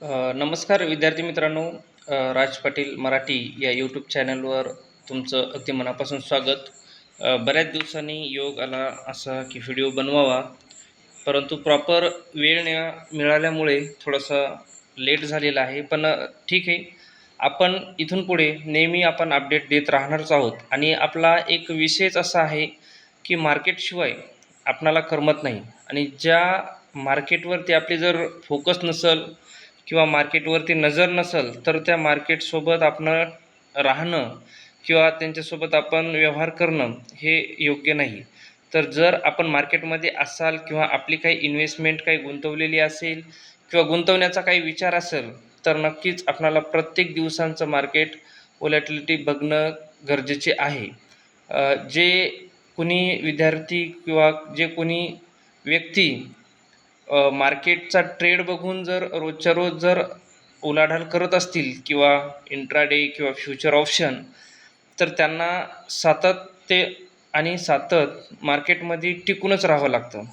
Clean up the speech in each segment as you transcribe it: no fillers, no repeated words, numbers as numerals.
नमस्कार विद्यार्थी मित्रांनो. राज पाटील मराठी या यूट्यूब चॅनलवर तुमचं अगदी मनापासून स्वागत. बऱ्याच दिवसांनी योग आला असा की व्हिडिओ बनवावा, परंतु प्रॉपर वेळ मिळाल्यामुळे थोडासा लेट झालेला आहे. पण ठीक आहे, आपण इथून पुढे नेहमी आपण अपडेट देत राहणारच आहोत. आणि आपला एक विषयच असा आहे की मार्केटशिवाय आपणाला करमत नाही. आणि ज्या मार्केटवरती आपली जर फोकस नसेल किंवा मार्केटवरती नजर नसेल तर त्या मार्केटसोबत आपण राहणं किंवा त्यांच्यासोबत आपण व्यवहार करणं हे योग्य नाही. तर जर आपण मार्केटमध्ये असाल किंवा आपली काही इन्व्हेस्टमेंट काही गुंतवलेली असेल किंवा गुंतवण्याचा काही विचार असेल तर नक्कीच आपल्याला प्रत्येक दिवसांचं मार्केट व्होलॅटिलिटी बघणं गरजेचे आहे. जे कुणी विद्यार्थी किंवा जे कोणी व्यक्ती मार्केटचा ट्रेड बघून जर रोजच्या रोज जर उलाढाल करत असतील किंवा इंट्राडे किंवा फ्युचर ऑप्शन, तर त्यांना सातत्य आणि मार्केटमध्ये टिकूनच राहावं लागतं.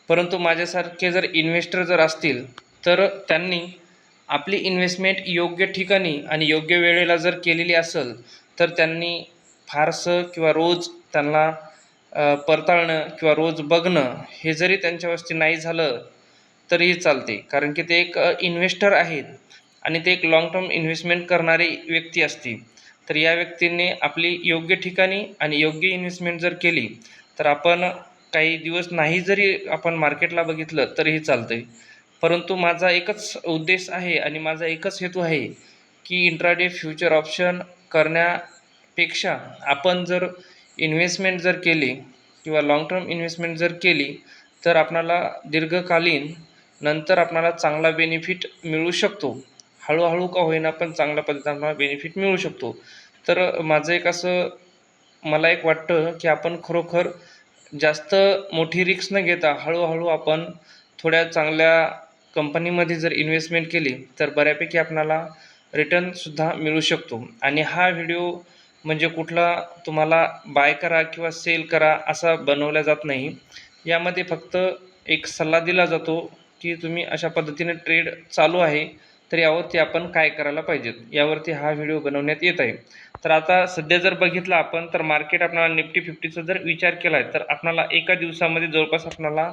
परंतु माझ्यासारखे जर इन्व्हेस्टर जर असतील तर त्यांनी आपली इन्व्हेस्टमेंट योग्य ठिकाणी आणि योग्य वेळेला जर केलेली असेल तर त्यांनी फारसं किंवा रोज त्यांना पडताळणं किंवा रोज बघणं हे जरी त्यांच्यावरती नाही झालं तरीही चालते. कारण की ते एक इन्व्हेस्टर आहेत आणि ते एक लाँग टर्म इन्व्हेस्टमेंट करणारी व्यक्ती असते. तर या व्यक्तींनी आपली योग्य ठिकाणी आणि योग्य इन्व्हेस्टमेंट जर केली तर आपण काही दिवस नाही जरी आपण मार्केटला बघितलं तरीही चालतं आहे. परंतु माझा एकच उद्देश आहे आणि माझा एकच हेतू आहे की इंट्राडे फ्युचर ऑप्शन करण्यापेक्षा आपण जर इन्व्हेस्टमेंट जर केली किंवा लाँग टर्म इन्व्हेस्टमेंट जर केली तर आपणाला दीर्घकालीन नंतर आपणाला चांगला बेनिफिट मिळू शकतो. हळूहळू का होईना पण चांगल्या पद्धतीने आपल्याला बेनिफिट मिळू शकतो. तर माझं एक असं मला एक वाटतं की आपण खरोखर जास्त मोठी रिस्क न घेता हळूहळू आपण थोड्या चांगल्या कंपनीमध्ये जर इन्व्हेस्टमेंट केली तर बऱ्यापैकी आपणाला रिटर्नसुद्धा मिळू शकतो. आणि हा व्हिडिओ म्हणजे कुठला तुम्हाला बाय करा किंवा सेल करा असा बनवला जात नाही. यामध्ये फक्त एक सल्ला दिला जातो की तुम्ही अशा पद्धतीने ट्रेड चालू आहे तर यावरती आपण काय करायला पाहिजेत, यावरती हा व्हिडिओ बनवण्यात येत आहे. तर आता सध्या जर बघितलं आपण तर मार्केट आपल्याला निफ्टी 50चा जर विचार केला आहे तर आपल्याला एका दिवसामध्ये जवळपास आपल्याला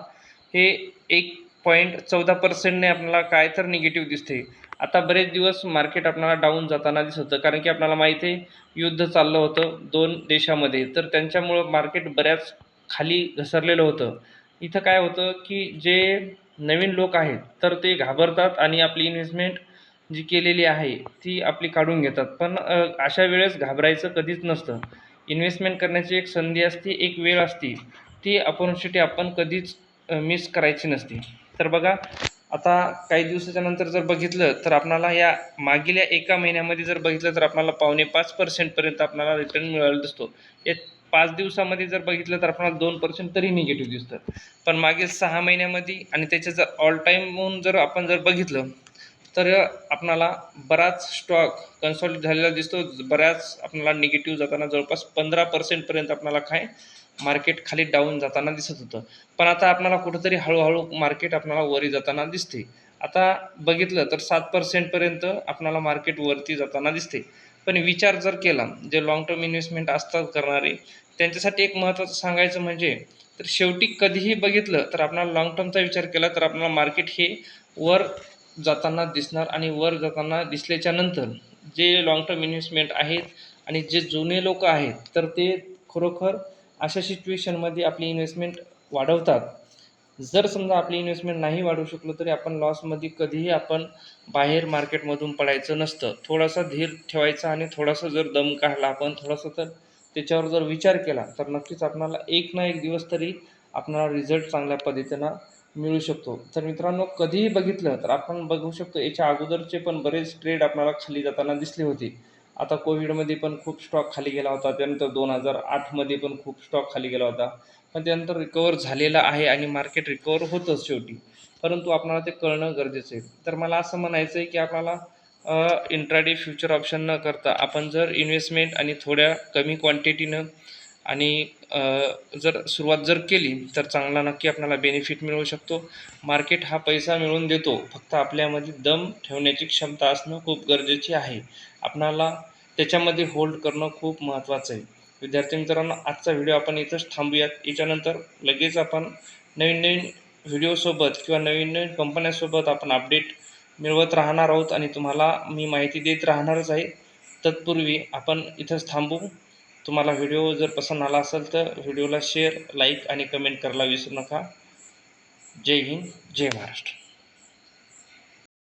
हे 1.14%ने आपल्याला काय तर निगेटिव्ह दिसते. आता बरेच दिवस मार्केट आपल्याला डाऊन जाताना दिसत होतं, कारण की आपल्याला माहिती आहे युद्ध चाललं होतं 2 देशामध्ये, तर त्यांच्यामुळं मार्केट बऱ्याच खाली घसरलेलं होतं. इथं काय होतं की जे नवीन लोक आहेत तर ते घाबरतात आणि आपली इन्व्हेस्टमेंट जी केलेली आहे ती आपली काढून घेतात. पण अशा वेळेस घाबरायचं कधीच नसतं. इन्व्हेस्टमेंट करण्याची एक संधी असते, एक वेळ असते, ती अपॉर्च्युनिटी आपण कधीच मिस करायची नसते. तर बघा, आता काही दिवसाच्या नंतर जर बघितलं तर आपल्याला या मागील या एका महिन्यामध्ये जर बघितलं तर आपल्याला 5.5% पर्यंत आपल्याला रिटर्न मिळायला दिसतो. या 5 दिवसामध्ये जर बघितलं तर आपल्याला 2% तरी निगेटिव्ह दिसतं. पण मागील 6 महिन्यामध्ये आणि त्याचे जर ऑल टाईम म्हणून जर आपण जर बघितलं तर आपणाला बराच स्टॉक कन्सॉलिडेट झालेला दिसतो. बऱ्याच आपल्याला निगेटिव्ह जाताना जवळपास 15% पर्यंत आपल्याला मार्केट खाली डाऊन जाताना दिसत होतं. पण आता आपल्याला कुठंतरी हळूहळू मार्केट आपल्याला वरी जाताना दिसते. आता बघितलं तर 7% पर्यंत आपल्याला मार्केट वरती जाताना दिसते. पण विचार जर केला, जे लाँग टर्म इन्व्हेस्टमेंट असतात करणारे, त्यांच्यासाठी एक महत्त्वाचं सांगायचं म्हणजे तर शेवटी कधीही बघितलं तर आपल्याला लाँग टर्मचा विचार केला तर आपल्याला मार्केट हे वर जाताना दिसणार. आणि वर जाताना दिसल्याच्या नंतर जे लाँग टर्म इन्व्हेस्टमेंट आहेत आणि जे जुने लोक आहेत तर ते खरोखर अशा सिच्युएशनमध्ये आपली इन्व्हेस्टमेंट वाढवतात. जर समजा आपली इन्व्हेस्टमेंट नाही वाढवू शकलो तरी आपण लॉसमध्ये कधीही आपण बाहेर मार्केटमधून पडायचं नसतं. थोडासा धीर ठेवायचा आणि थोडासा जर दम काढला आपण, थोडासा तर त्याच्यावर जर विचार केला तर नक्कीच आपल्याला एक ना एक दिवस तरी आपल्याला रिझल्ट चांगल्या पद्धतीनं मिळू शकतो. तर मित्रांनो, कधीही बघितलं तर आपण बघू शकतो याच्या अगोदरचे पण बरेच ट्रेड आपल्याला खाली जाताना दिसले होते. आता कोविडमध्ये पण खूप स्टॉक खाली गेला होता. त्यानंतर 2008मध्ये पण खूप स्टॉक खाली गेला होता. पण त्यानंतर रिकवर झालेला आहे आणि मार्केट रिकवर होतंच शेवटी. परंतु आपल्याला ते कळणं गरजेचं आहे. तर मला असं म्हणायचं आहे की आपल्याला इंट्राडे फ्युचर ऑप्शन न करता आपण जर इन्व्हेस्टमेंट आणि थोड्या कमी क्वांटिटीनं आणि जर सुरुवात केली तर चांगला नक्की आपल्याला बेनिफिट मिळू शकतो. मार्केट हा पैसा मिळवून देतो, फक्त आपल्यामध्ये दम ठेवण्याची क्षमता असणं खूप गरजेची आहे. आपणाला त्याच्यामध्ये होल्ड करणं खूप महत्त्वाचं आहे. विद्यार्थी मित्रांनो, आजचा व्हिडिओ आपण इथंच थांबूयात. याच्यानंतर लगेच आपण नवीन नवीन व्हिडिओसोबत किंवा नवीन नवीन कंपन्यासोबत आपण अपडेट मिळवत राहणार आहोत आणि तुम्हाला मी माहिती देत राहणारच आहे. तत्पूर्वी आपण इथंच थांबू. तुम्हाला व्हिडिओ जर पसंत आला असेल तर व्हिडिओला शेअर, लाईक आणि कमेंट करायला विसरू नका. जय हिंद, जय महाराष्ट्र.